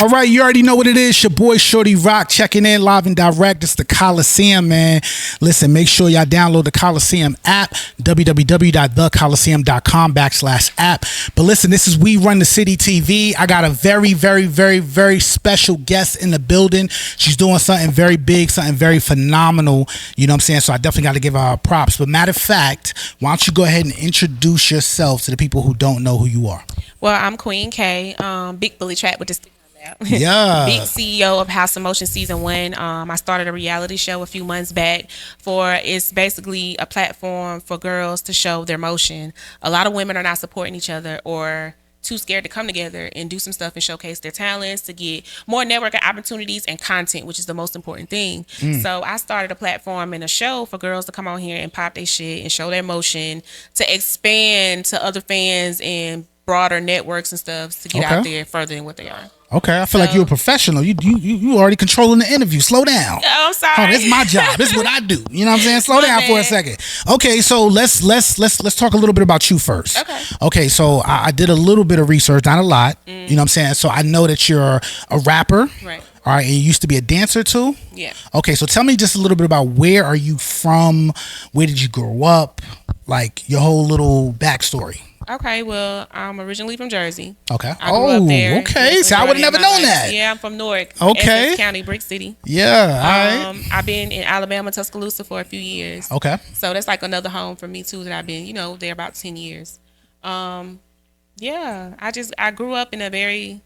All right, you already know what it is. Your boy Shorty Rock checking in live and direct. It's the Khaliseum, man. Listen, make sure y'all download the Khaliseum app, www.thekhaliseum.com/app. But listen, this is We Run the City TV. I got a very, very, very, very special guest in the building. She's doing something very big, something very phenomenal. You know what I'm saying? So I definitely got to give her props. But matter of fact, why don't you go ahead and introduce yourself to the people who don't know who you are? Well, I'm Kueen K, big bully trap with the stick on that. Yeah. Big CEO of House of Motion Season 1. I started a reality show a few months back it's basically a platform for girls to show their motion. A lot of women are not supporting each other or too scared to come together and do some stuff and showcase their talents to get more networking opportunities and content, which is the most important thing. So I started a platform and a show for girls to come on here and pop their shit and show their motion to expand to other fans and broader networks and stuff to get out there further than what they are. Okay, I feel like you're a professional. You already controlling the interview. Slow down. Oh, I'm sorry. This is my job. This is what I do. You know what I'm saying? Slow down for a second. Okay, so let's talk a little bit about you first. Okay, so I did a little bit of research, not a lot. You know what I'm saying? So I know that you're a rapper. Right. All right, and you used to be a dancer too? Yeah. Okay, so tell me just a little bit about where are you from? Where did you grow up? Like your whole little backstory. Okay, well, I'm originally from Jersey. Okay. I grew up there. Okay. So I would have never known that. Yeah, I'm from Newark. Okay. Essex County, Brick City. Yeah. All right. I've been in Alabama, Tuscaloosa for a few years. Okay. So that's like another home for me too. That I've been, there about 10 years. Yeah. I grew up in a very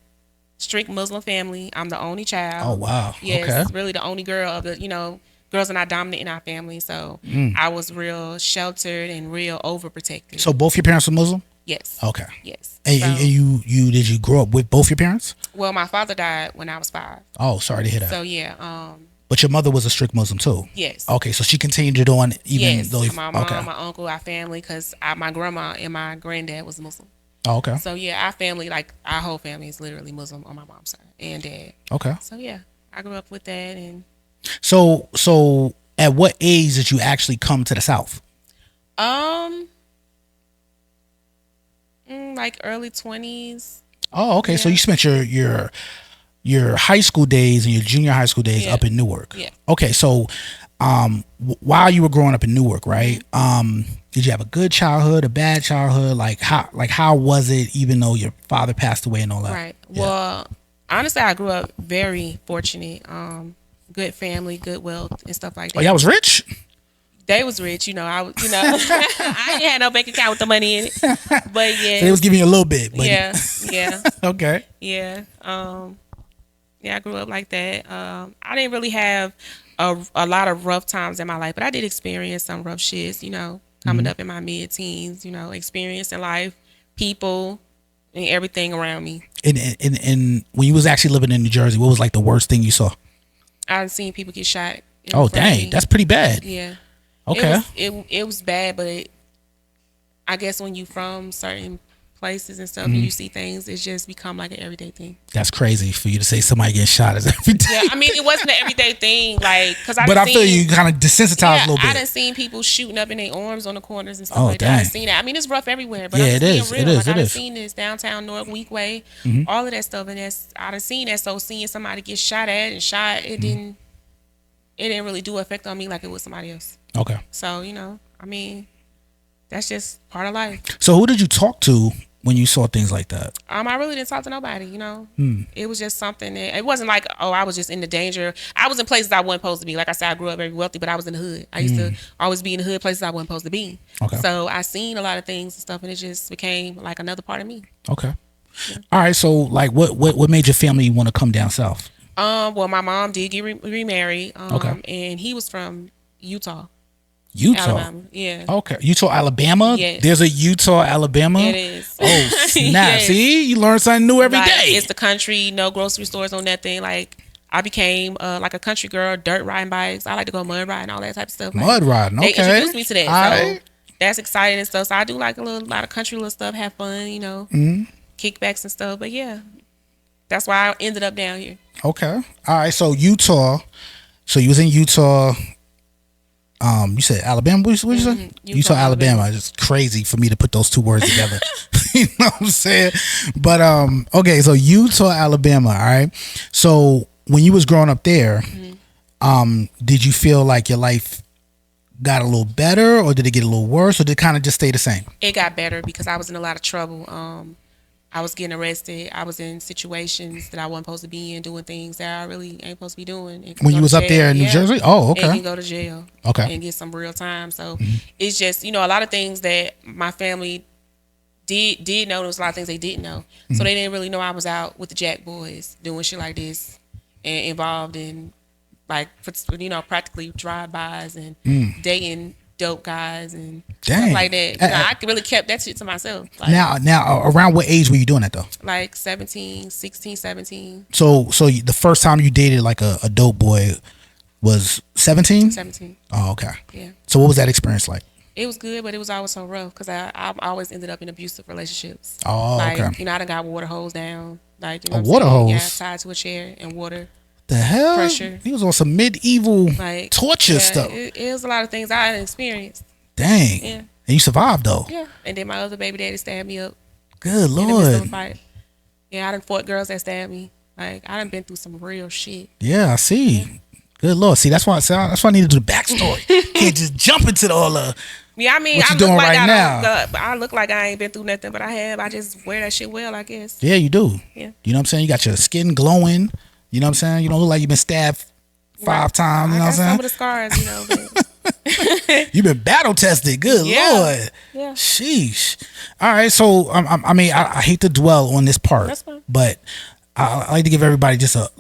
strict Muslim family. I'm the only child. Oh wow. Yes. Okay. Really the only girl of the. Girls are not dominant in our family, so I was real sheltered and real overprotected. So both your parents were Muslim? Yes. Okay. Yes. And did you grow up with both your parents? Well, my father died when I was 5. Oh, sorry to hear that. So yeah. But your mother was a strict Muslim too. Yes. Okay, so she continued it on even though my mom, my uncle, our family, because my grandma and my granddad was Muslim. Oh, okay. So yeah, our family, like our whole family, is literally Muslim on my mom's side and dad. Okay. So yeah, I grew up with that and. So at what age did you actually come to the South? Like early 20s. Oh, okay. Yeah. So you spent your high school days and your junior high school days up in Newark. Yeah. Okay, so while you were growing up in Newark, right? Did you have a good childhood, a bad childhood? Like how was it, even though your father passed away and all that? Right. Yeah. Well, honestly, I grew up very fortunate. Good family, good wealth, and stuff like that. Oh, y'all was rich? They was rich, I was, I ain't had no bank account with the money in it, but yeah. So they was giving you a little bit. But... Yeah. Okay. Yeah. I grew up like that. I didn't really have a lot of rough times in my life, but I did experience some rough shits, coming up in my mid-teens, experiencing life, people, and everything around me. And when you was actually living in New Jersey, what was like the worst thing you saw? I've seen people get shot. Oh, dang. That's pretty bad. Yeah. Okay. It was bad, but I guess when you from certain places and stuff and you see things, it's just become like an everyday thing. That's crazy for you to say somebody getting shot is every day. Yeah, I mean, it wasn't an everyday thing, like, because I feel you kind of desensitized a little bit. I done seen people shooting up in their arms on the corners and stuff like that. I done seen that. I mean, it's rough everywhere, but yeah, it is. Real. I done seen this downtown Newark Weekway, all of that stuff, and I done seen that. So seeing somebody get shot at and shot, it didn't really do effect on me like it was somebody else. Okay. So, I mean, that's just part of life. So who did you talk to when you saw things like that? I really didn't talk to nobody, It was just something that, it wasn't like, I was just in the danger. I was in places I wasn't supposed to be. Like I said, I grew up very wealthy, but I was in the hood. I used to always be in the hood, places I wasn't supposed to be. Okay. So I seen a lot of things and stuff, and it just became like another part of me. Okay. Yeah. All right. So like what made your family want to come down south? Well, my mom did get remarried. Okay. And he was from Utah. Alabama. Yeah. Okay. Utah, Alabama? Yes. There's a Utah, Alabama? It is. Oh, snap. Yes. See? You learn something new every day. It's the country, no grocery stores, no nothing. Like, I became like a country girl, dirt riding bikes. I like to go mud riding, all that type of stuff. Mud riding, okay. They introduced me to that. So that's exciting and stuff. So I do like a lot of country little stuff, have fun, kickbacks and stuff. But yeah, that's why I ended up down here. Okay. All right. So Utah. So you was in Utah. You said Alabama. What did you say? Utah, Alabama. It's crazy for me to put those two words together. You know what I'm saying? But okay, so Utah, Alabama, all right. So when you was growing up there, did you feel like your life got a little better, or did it get a little worse, or did it kind of just stay the same? It got better because I was in a lot of trouble. I was getting arrested. I was in situations that I wasn't supposed to be in, doing things that I really ain't supposed to be doing. And When you was up there in New Jersey? Oh, And okay. you go to jail. Okay. And get some real time. So it's just, a lot of things that my family did know. There was a lot of things they didn't know. So they didn't really know I was out with the Jack Boys doing shit like this and involved in, like, practically drive-bys and dating dope guys and stuff like that. I really kept that shit to myself. Like, now, around what age were you doing that though? like 16, 17. So the first time you dated like a dope boy was 17? 17. Oh, okay. Yeah. So what was that experience like? It was good, but it was always so rough because I always ended up in abusive relationships. Oh, like, okay. I done got water hose down. Like, A water hose? Yeah, tied to a chair and water. The hell? Pressure. He was on some medieval torture stuff. It was a lot of things I hadn't experienced. Dang. Yeah. And you survived though. Yeah. And then my other baby daddy stabbed me up. Good In the midst of a Lord. fight. Yeah, I done fought girls that stabbed me. Like, I done been through some real shit. Yeah, I see. Yeah. Good Lord. See, that's why I needed to do the backstory. Can't just jump into all the Yeah, I mean, what I you look doing like right now. I look like I ain't been through nothing, but I have. I just wear that shit well, I guess. Yeah, you do. Yeah. You know what I'm saying? You got your skin glowing. You know what I'm saying? You don't look like you've been stabbed 5 times. You know what I'm saying? Some of the scars, but You've been battle tested. Good Lord. Yeah. Sheesh. All right. So, I hate to dwell on this part, That's fine. but I like to give everybody just a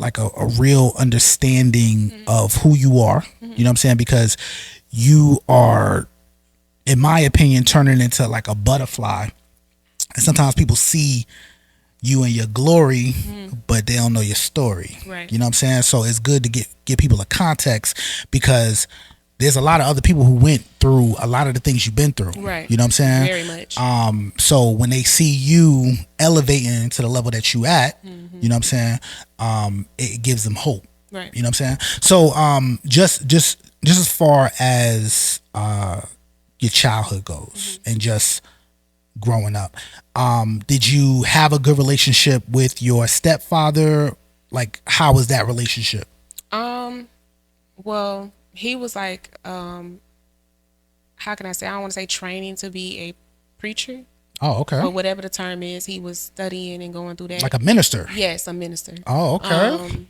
real understanding of who you are. You know what I'm saying? Because you are, in my opinion, turning into like a butterfly. And sometimes people see you in your glory, but they don't know your story. Right. You know what I'm saying? So it's good to give people a context, because there's a lot of other people who went through a lot of the things you've been through. Right. You know what I'm saying? Very much. So when they see you elevating to the level that you at, you know what I'm saying? It gives them hope. Right. You know what I'm saying? So just as far as your childhood goes and just growing up, did you have a good relationship with your stepfather? Like, how was that relationship? Well, he was like, how can I say? I don't want to say training to be a preacher. Oh, okay. Or whatever the term is. He was studying and going through that. Like a minister? Yes, a minister. Oh, okay.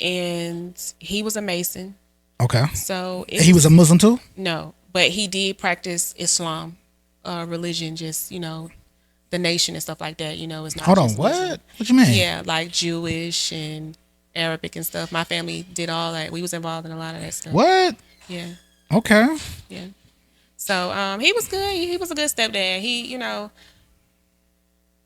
And he was a Mason. Okay. So he was a Muslim too? No, but he did practice Islam, religion, just, the nation and stuff like that. It's not. Hold on, just what? Muslim. What you mean? Yeah, like Jewish and Arabic and stuff. My family did all that. We was involved in a lot of that stuff. What? Yeah. Okay. Yeah. So he was good. He was a good stepdad.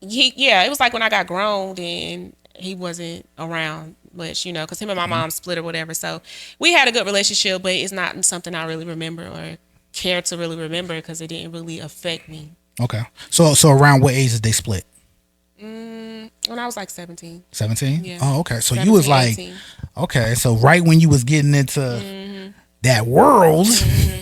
It was like when I got grown and he wasn't around much, because him and my mom split or whatever. So we had a good relationship, but it's not something I really remember or care to really remember because it didn't really affect me. Okay. So around what age did they split? When I was like 17. 17? Yeah. Oh, okay. So 17, you was like, 18. okay, so right when you was getting into that world,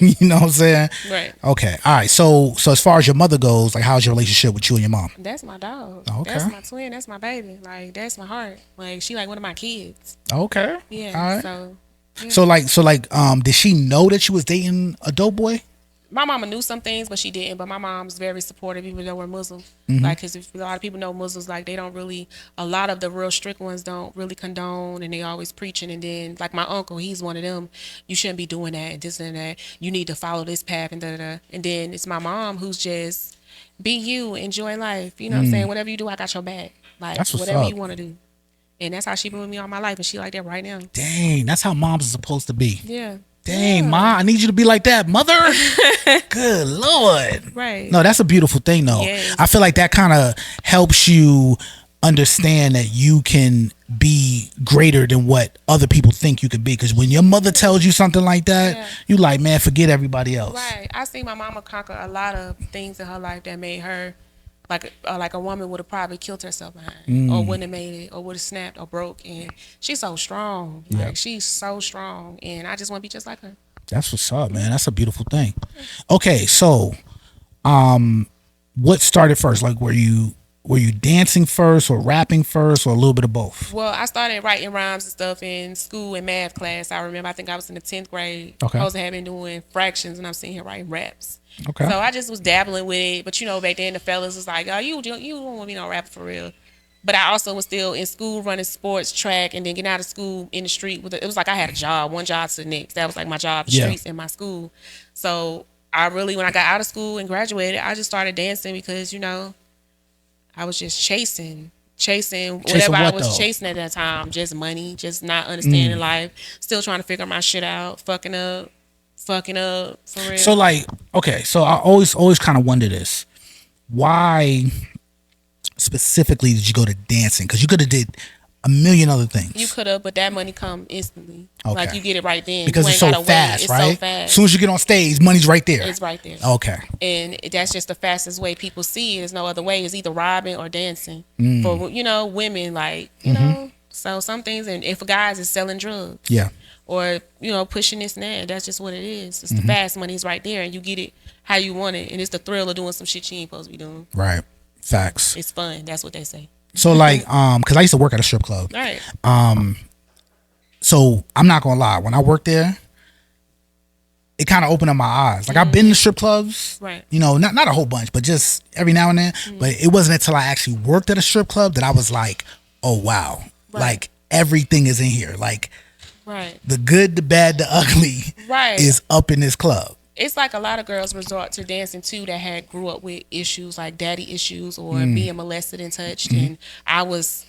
you know what I'm saying? Right. Okay. All right. So as far as your mother goes, like, how's your relationship with you and your mom? That's my dog. Oh, okay. That's my twin. That's my baby. Like, that's my heart. Like, she like one of my kids. Okay. Yeah. All right. So. Yeah. So like, did she know that you was dating a dope boy? My mama knew some things, but she didn't. But my mom's very supportive, even though we're Muslim. Like, because if a lot of people know Muslims, like, they don't really, a lot of the real strict ones don't really condone, and they always preaching. And then, like, my uncle, he's one of them. You shouldn't be doing that, and this and that. You need to follow this path, and da-da-da. And then it's my mom who's just, be you, enjoy life. You know what I'm saying? Whatever you do, I got your back. Like, That's what's whatever up. you want to do. And that's how she been with me all my life, and she like that right now. Dang, that's how moms are supposed to be. Yeah. Dang, Yeah. Ma, I need you to be like that, mother. Good Lord. Right. No, that's a beautiful thing, though. Yes. I feel like that kind of helps you understand that you can be greater than what other people think you could be. Because when your mother tells you something like that, Yeah. you like, man, forget everybody else. Right. I seen my mama conquer a lot of things in her life that made her like a woman would have probably killed herself behind, or wouldn't have made it, or would have snapped or broke. And she's so strong. Yeah. Like, she's so strong, and I just want to be just like her. That's what's up, man. That's a beautiful thing. Okay, so what started first? Like, were you were you dancing first or rapping first or a little bit of both? Well, I started writing rhymes and stuff in school in math class. I remember, I think I was in the 10th grade. Okay. I was having doing fractions, and I'm sitting here writing raps. Okay. So I just was dabbling with it. But, you know, back then the fellas was like, oh, you don't want to be no rapper for real. But I also was still in school running sports, track, and then getting out of school in the street. It was like I had a job, one job to the next. That was like my job, the streets in my school. So I really, when I got out of school and graduated, I just started dancing because, you know, I was just chasing whatever I was chasing at that time. Just money, just not understanding life, still trying to figure my shit out, fucking up for real. So like, okay, so I always kind of wonder this. Why specifically did you go to dancing? Because you could have did a million other things. You could have, but that money come instantly. Okay. Like you get it right then. Because you it's so fast, it's right? So fast. As soon as you get on stage, money's right there. It's right there. Okay. And that's just the fastest way people see it. There's no other way. It's either robbing or dancing. For, you know, women, like, you know. So some things, and for guys, it's selling drugs. Yeah. Or, you know, pushing this and that. That's just what it is. It's the fast money is right there, and you get it how you want it. And it's the thrill of doing some shit you ain't supposed to be doing. Right. Facts. It's fun. That's what they say. So like, because I used to work at a strip club. All right. So I'm not gonna lie, when I worked there, it kind of opened up my eyes. Like I've been to strip clubs, Right. you know, not a whole bunch, but just every now and then. But it wasn't until I actually worked at a strip club that I was like, oh wow, Right. like everything is in here. Like Right. the good, the bad, the ugly Right. is up in this club. It's like a lot of girls resort to dancing too that had grew up with issues like daddy issues or being molested and touched, and I was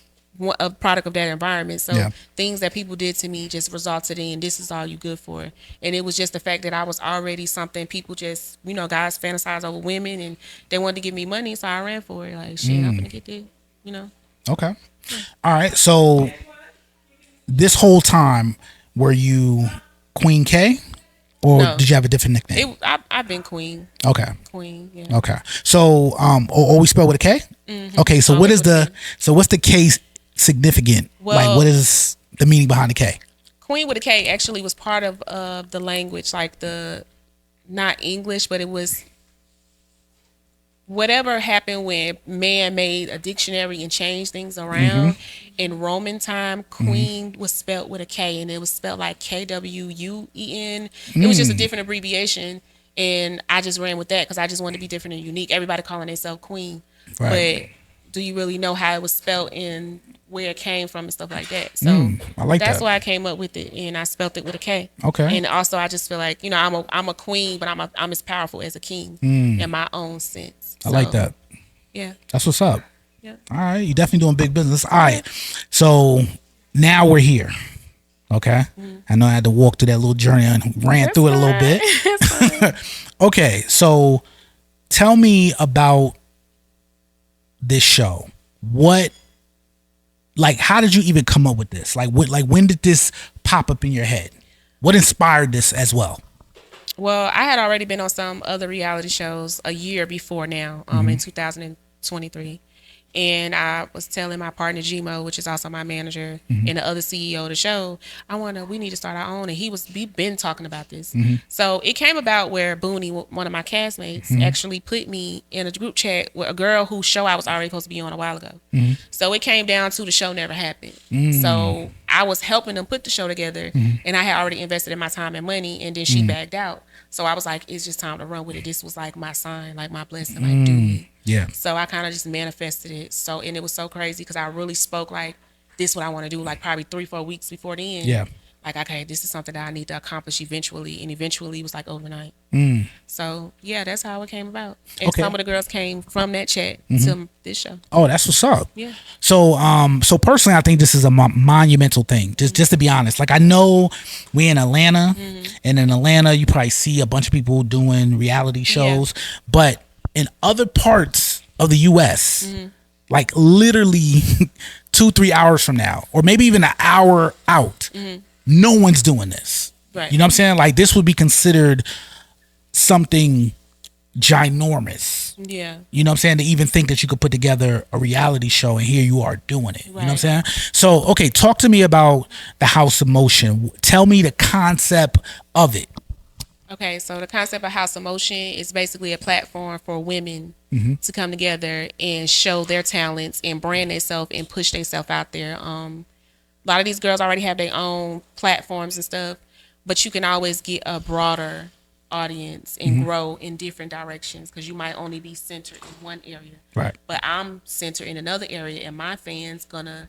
a product of that environment. So things that people did to me just resulted in this is all you good for, and it was just the fact that I was already something people just, you know, guys fantasize over women, and they wanted to give me money, so I ran for it. Like shit, I'm gonna get this, you know. Okay. All right. So this whole time, were you Queen K? Or No. did you have a different nickname? I've been Queen. Okay. Queen, yeah. Okay. So always spelled with a K? Okay, so Always with a what's the K significant? Well, like what is the meaning behind the K? Queen with a K actually was part of the language, like the, not English, but it was whatever happened when man made a dictionary and changed things around. In Roman time, Queen was spelled with a K, and it was spelled like Kwuen. It was just a different abbreviation, and I just ran with that because I just wanted to be different and unique. Everybody calling themselves Queen, Right. but do you really know how it was spelled and where it came from and stuff like that? So I like that's that. why I came up with it, and I spelled it with a K. Okay. And also, I just feel like, you know, I'm a queen, but I'm as powerful as a king in my own sense. I like that. Yeah. That's what's up. Yeah. All right, you definitely doing big business. All right. So now we're here. Okay. I know I had to walk through that little journey and ran through it a little bit. Okay, so tell me about this show. What, like, how did you even come up with this? Like, when did this pop up in your head? What inspired this as well? Well, I had already been on some other reality shows a year before now, in 2023. And I was telling my partner Gmo, which is also my manager and the other CEO of the show, we need to start our own. And we've been talking about this. So it came about where Booney, one of my castmates, actually put me in a group chat with a girl whose show I was already supposed to be on a while ago. So it came down to the show never happened. So I was helping them put the show together, and I had already invested in my time and money, and then she backed out. So I was like, it's just time to run with it. This was like my sign, like my blessing, like do it. Yeah. So I kind of just manifested it. So, and it was so crazy because I really spoke like, this is what I want to do, like probably 3-4 weeks before the end. Yeah. Like, okay, this is something that I need to accomplish eventually. And eventually it was like overnight. So yeah, that's how it came about. And Okay. some of the girls came from that chat to this show. Oh, that's what's up. Yeah. So, so personally, I think this is a monumental thing. Just to be honest, like I know we in Atlanta, and in Atlanta, you probably see a bunch of people doing reality shows, but in other parts of the U.S., like literally 2-3 hours from now, or maybe even an hour out, no one's doing this. Right. You know what I'm saying? Like this would be considered something ginormous. Yeah. You know what I'm saying? To even think that you could put together a reality show and here you are doing it. You know what I'm Right. saying? So, okay, talk to me about the House of Motion. Tell me the concept of it. Okay, so the concept of House of Motion is basically a platform for women to come together and show their talents and brand themselves and push themselves out there. A lot of these girls already have their own platforms and stuff, but you can always get a broader audience and grow in different directions because you might only be centered in one area. Right. But I'm centered in another area, and my fans gonna,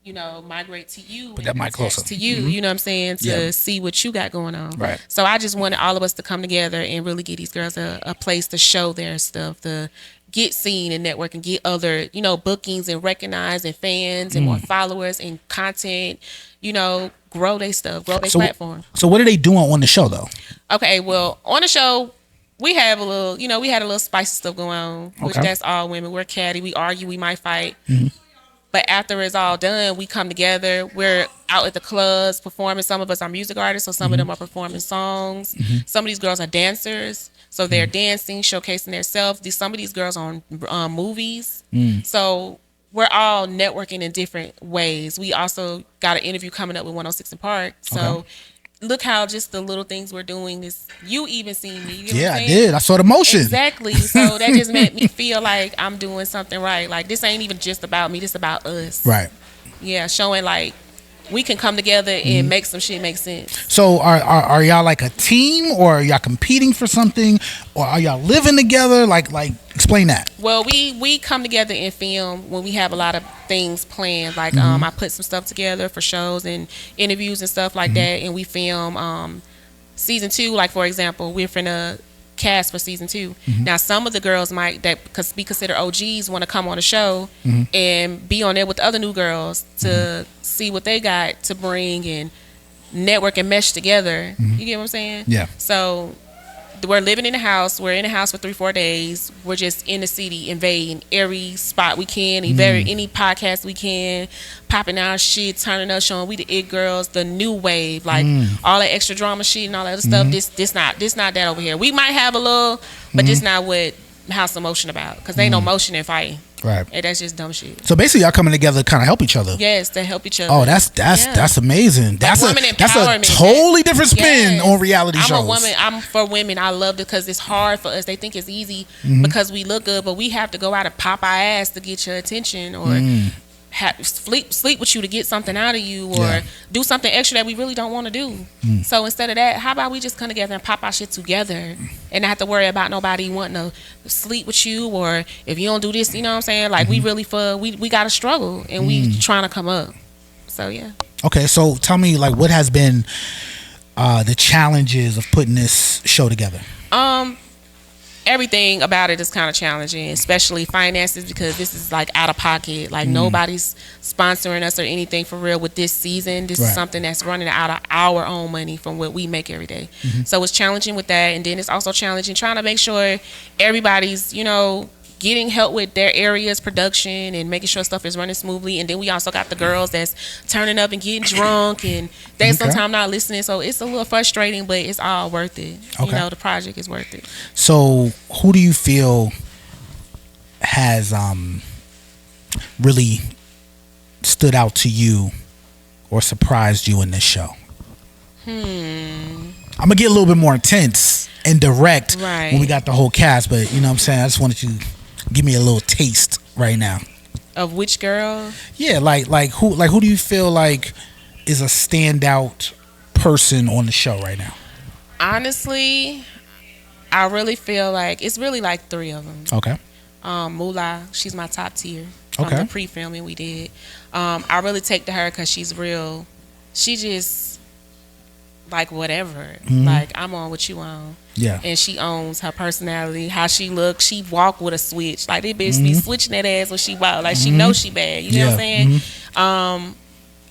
migrate to you. Put that mic closer. To you, you know what I'm saying, to see what you got going on. Right. So I just wanted all of us to come together and really get these girls a place to show their stuff, to get seen and network and get other, bookings and recognized and fans and more followers and content, grow their stuff, grow their platform. So what are they doing on the show though? Okay, well, on the show, we have a little, we had a little spicy stuff going on, which that's all women. We're catty, we argue, we might fight. But after it's all done, we come together. We're out at the clubs performing. Some of us are music artists, so some of them are performing songs. Some of these girls are dancers, so they're dancing, showcasing themselves. Some of these girls are on movies. So we're all networking in different ways. We also got an interview coming up with 106 in Park. So look how just the little things we're doing is, you even seen me. You know what I'm I saying? did. I saw the motion. Exactly. So that just made me feel like I'm doing something right. Like, this ain't even just about me. This about us. Right. Yeah. Showing like we can come together and make some shit make sense. So are y'all like a team, or are y'all competing for something, or are y'all living together? Like explain that. Well, we come together and film when we have a lot of things planned. Like I put some stuff together for shows and interviews and stuff like that, and we film season 2. Like, for example, we're finna cast for season 2. Now, some of the girls might that be considered OGs want to come on the show and be on there with the other new girls to see what they got to bring and network and mesh together. You get what I'm saying? Yeah. So we're living in the house. We're in the house for 3-4 days. We're just in the city, invading every spot we can, any podcast we can, popping our shit, turning up, showing we the it girls, the new wave, like all that extra drama shit and all that other stuff. This not that over here. We might have a little, but this not what House of Motion about, because there ain't no motion in fighting. Right. And that's just dumb shit. So basically, y'all coming together to kind of help each other. Yes, to help each other. Oh, that's amazing. That's woman a empowerment. totally different spin on reality shows. I'm a woman. I'm for women. I love it because it's hard for us. They think it's easy because we look good, but we have to go out and pop our ass to get your attention, or sleep with you to get something out of you, or do something extra that we really don't want to do. So instead of that, how about we just come together and pop our shit together and not have to worry about nobody wanting to sleep with you, or if you don't do this, you know what I'm saying? Like, we really we got to struggle, and we trying to come up. So yeah. Okay, so tell me, like, what has been the challenges of putting this show together? Everything about it is kind of challenging, especially finances, because this is like out of pocket. Like, nobody's sponsoring us or anything for real with this season. This is something that's running out of our own money from what we make every day. So it's challenging with that. And then it's also challenging trying to make sure everybody's, getting help with their area's production and making sure stuff is running smoothly. And then we also got the girls that's turning up and getting drunk, and they sometimes not listening. So it's a little frustrating, but it's all worth it. The project is worth it. So who do you feel has really stood out to you or surprised you in this show? I'm gonna get a little bit more intense and direct when we got the whole cast, but you know what I'm saying, I just wanted you to give me a little taste right now. Of which girl? Yeah, like who do you feel like is a standout person on the show right now? Honestly, I really feel like it's really like 3 of them. Okay. Moolah, she's my top tier from the pre-filming we did. I really take to her because she's real. She just like whatever. Like, I'm on what you on. Yeah. And she owns her personality, how she looks. She walk with a switch. Like, they bitch be switching that ass when she walk. Like, she knows she bad. You know what I'm saying?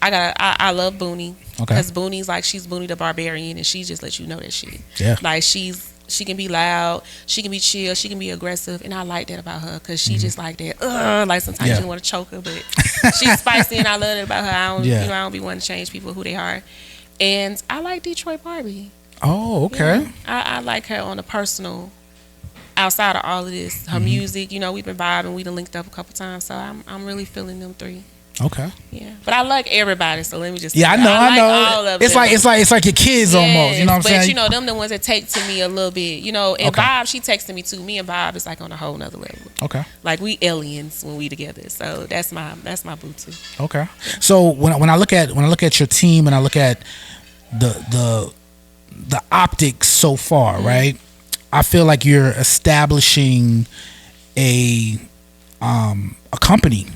I love Booney. Because Booney's like, she's Booney the Barbarian, and she just lets you know that shit. Yeah. Like, she can be loud, she can be chill, she can be aggressive, and I like that about her, because she just like that. Like, sometimes you want to choke her, but she's spicy, and I love it about her. I don't, I don't be wanting to change people who they are. And I like Detroit Barbie. Oh, okay. Yeah. I like her on a personal, outside of all of this. Her music, we've been vibing, we done linked up a couple times, so I'm really feeling them 3. Okay. Yeah, but I like everybody, so let me just. Yeah, I know. like all of it's them. it's like your kids almost. You know what I'm saying? But you know, them the ones that take to me a little bit. You know, and Okay. Bob, she texted me too. Me and Bob is like on a whole nother level. Okay. Like we aliens when we together. So that's my boo too. Okay. So when I look at your team and I look at the optics so far, right? I feel like you're establishing a company.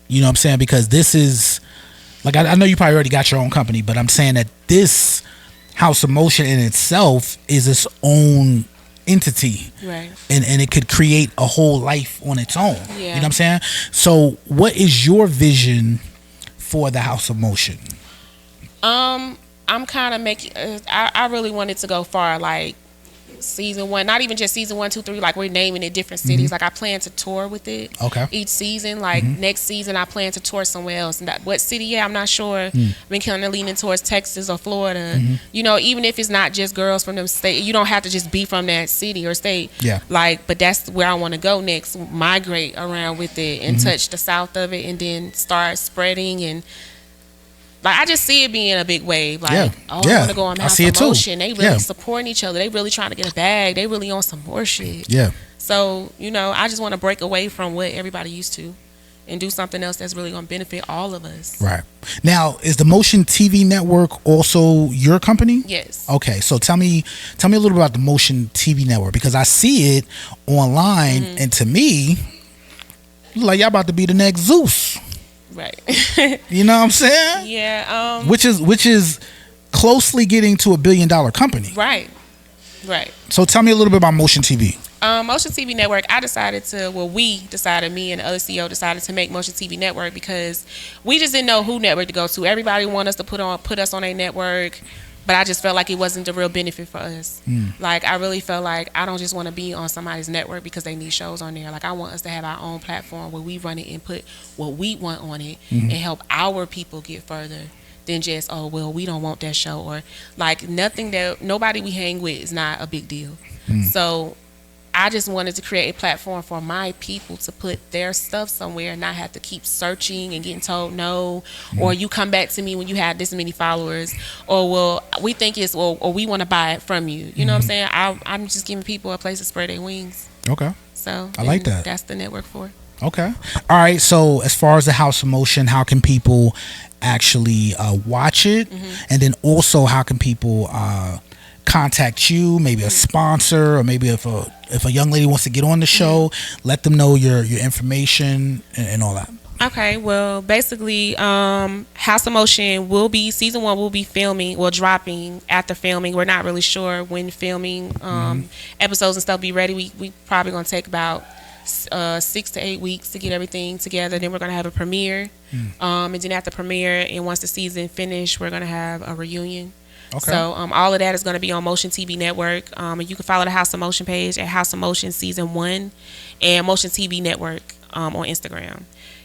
You know what I'm saying? Because this is like I know you probably already got your own company, but I'm saying that this House of Motion in itself is its own entity, right? And it could create a whole life on its own. Yeah. You know what I'm saying? So what is your vision for the House of Motion? I'm kind of making. I really wanted to go far, like season 1, not even just season 1, 2, 3. Like we're naming it different cities. Like I plan to tour with it. Okay. Each season, like next season, I plan to tour somewhere else. And what city? Yeah, I'm not sure. I've been kind of leaning towards Texas or Florida. You know, even if it's not just girls from them state, you don't have to just be from that city or state. Yeah. Like, but that's where I want to go next. Migrate around with it and touch the south of it, and then start spreading and. Like I just see it being a big wave. Like, I want to go on House of Motion. They really supporting each other. They really trying to get a bag. They really on some more shit. Yeah. So, you know, I just want to break away from what everybody used to and do something else that's really going to benefit all of us. Right. Now, is the Motion TV network also your company? Yes. Okay. So tell me a little bit about the Motion TV network, because I see it online and to me, like y'all about to be the next Zeus. Right. You know what I'm saying? Yeah. Which is closely getting to $1 billion company. Right. Right. So tell me a little bit about Motion TV. Motion TV Network, we decided, me and the other CEO decided to make Motion TV Network because we just didn't know who network to go to. Everybody wanted us to put us on a network, but I just felt like it wasn't the real benefit for us. Like, I really felt like I don't just want to be on somebody's network because they need shows on there. Like, I want us to have our own platform where we run it and put what we want on it and help our people get further than just, oh, well, we don't want that show. Or, like, nobody we hang with is not a big deal. So I just wanted to create a platform for my people to put their stuff somewhere and not have to keep searching and getting told no, or you come back to me when you have this many followers, or well, we think it's, or we want to buy it from you. You know what I'm saying? I'm just giving people a place to spread their wings. Okay. So I like that. That's the network for it. Okay. All right. So as far as the House of Motion, how can people actually watch it? And then also, how can people contact you, maybe a sponsor, or maybe if a young lady wants to get on the show, let them know your information and all that. Okay, well, basically, House of Motion season 1 will be dropping after filming. We're not really sure when filming episodes and stuff be ready. We probably gonna take about 6 to 8 weeks to get everything together. Then we're gonna have a premiere, and then after premiere, and once the season finish, we're gonna have a reunion. Okay. So all of that is going to be on Motion TV Network. And you can follow the House of Motion page at House of Motion Season 1 and Motion TV Network on Instagram.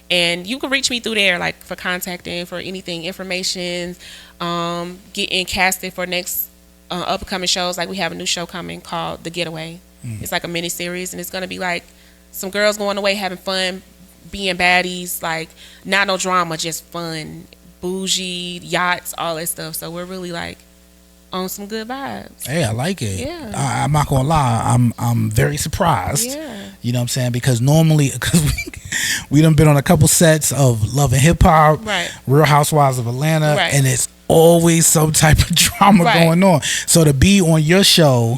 And you can reach me through there, like for contacting, for anything, information, getting casted for next upcoming shows. Like we have a new show coming called The Getaway. It's like a mini series, and it's going to be like some girls going away having fun, being baddies, like not no drama, just fun, bougie, yachts, all that stuff. So we're really like on some good vibes. Hey, I like it. Yeah. I'm not gonna lie, I'm very surprised. Yeah. You know what I'm saying? Because normally, we done been on a couple sets of Love and Hip Hop, right, Real Housewives of Atlanta, right, and it's always some type of drama going on. So to be on your show,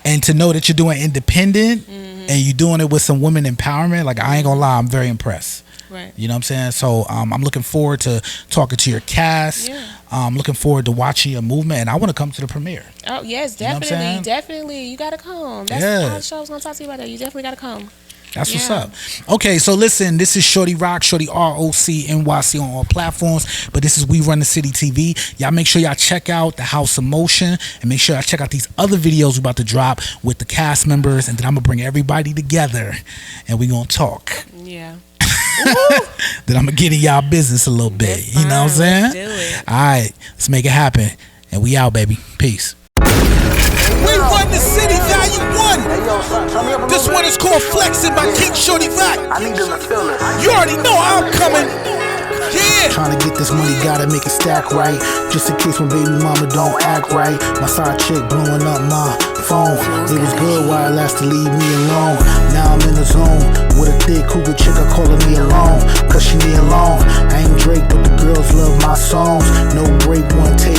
and to know that you're doing independent and you're doing it with some women empowerment, like I ain't gonna lie, I'm very impressed. Right. You know what I'm saying? So I'm looking forward to talking to your cast. Yeah. I'm looking forward to watching your movement, and I want to come to the premiere. Oh yes, definitely, definitely. You gotta come. That's all the show I was gonna talk to you about that. You definitely gotta come. That's what's up. Okay, so listen, this is Shorty Rock, Shorty ROC NYC on all platforms, but this is We Run the City TV. Y'all make sure y'all check out the House of Motion, and make sure y'all check out these other videos we're about to drop with the cast members, and then I'm gonna bring everybody together, and we gonna talk. Yeah. Then I'm gonna get in y'all business a little bit. You know what I'm saying? Let's do it. All right, let's make it happen, and we out, baby. Peace. We run the city, value 1. This one is called Flexing by King Shorty Rock. I need them to feel it. You already know I'm coming. Yeah. Trying to get this money, gotta make it stack right. Just in case my baby mama don't act right. My side chick blowing up my phone. It was good while it lasted, leave me alone. Now I'm in the zone with a thick cougar chick, I calling me alone, cause she me alone. I ain't Drake, but the girls love my songs. No break, one take,